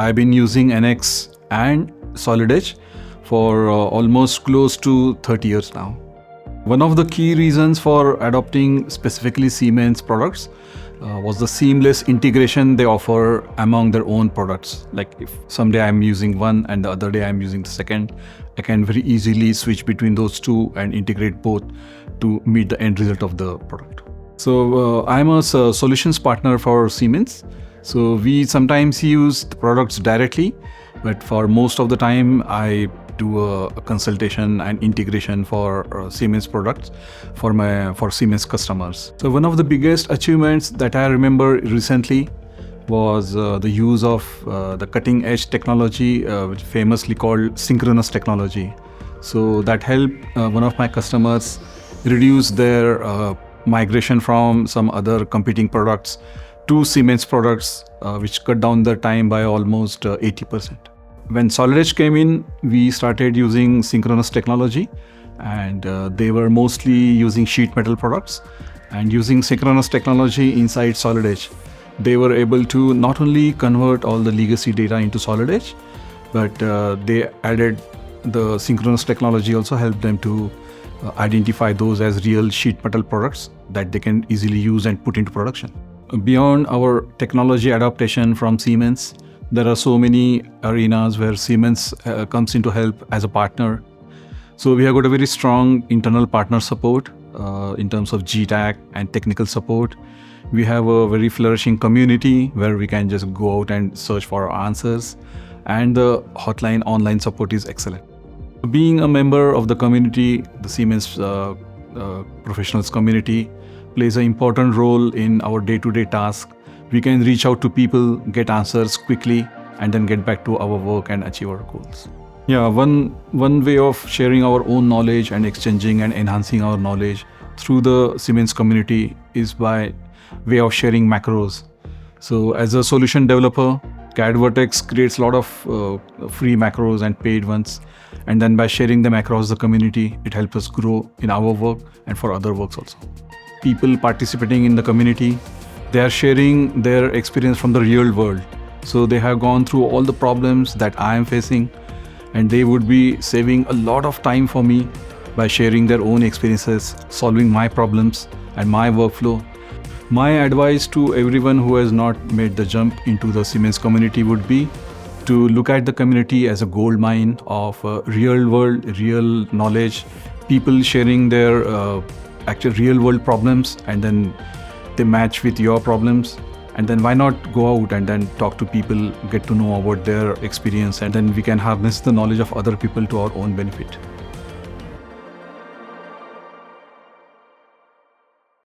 I've been using NX and Solid Edge for almost close to 30 years now. One of the key reasons for adopting specifically Siemens products was the seamless integration they offer among their own products. Like if someday I'm using one and the other day I'm using the second, I can very easily switch between those two and integrate both to meet the end result of the product. So I'm a solutions partner for Siemens. So we sometimes use the products directly, but for most of the time I do a consultation and integration for Siemens products for Siemens customers. So one of the biggest achievements that I remember recently was the use of the cutting edge technology, which famously called synchronous technology. So that helped one of my customers reduce their migration from some other competing products to Siemens products, which cut down the time by almost 80%. When Solid Edge came in, we started using synchronous technology, and they were mostly using sheet metal products. And using synchronous technology inside Solid Edge, they were able to not only convert all the legacy data into Solid Edge, but they added the synchronous technology also helped them to identify those as real sheet metal products that they can easily use and put into production. Beyond our technology adaptation from Siemens, there are so many arenas where Siemens comes in to help as a partner. So we have got a very strong internal partner support in terms of GTAC and technical support. We have a very flourishing community where we can just go out and search for our answers. And the hotline online support is excellent. Being a member of the community, the Siemens professionals community plays an important role in our day-to-day task. We can reach out to people, get answers quickly, and then get back to our work and achieve our goals. Yeah, one way of sharing our own knowledge and exchanging and enhancing our knowledge through the Siemens community is by way of sharing macros. So as a solution developer, CAD Vertex creates a lot of free macros and paid ones. And then by sharing them across the community, it helps us grow in our work and for other works also. People participating in the community, they are sharing their experience from the real world. So they have gone through all the problems that I am facing, and they would be saving a lot of time for me by sharing their own experiences, solving my problems and my workflow. My advice to everyone who has not made the jump into the Siemens community would be to look at the community as a gold mine of real world, real knowledge, people sharing their actual real world problems, and then they match with your problems. And then why not go out and then talk to people, get to know about their experience, and then we can harness the knowledge of other people to our own benefit.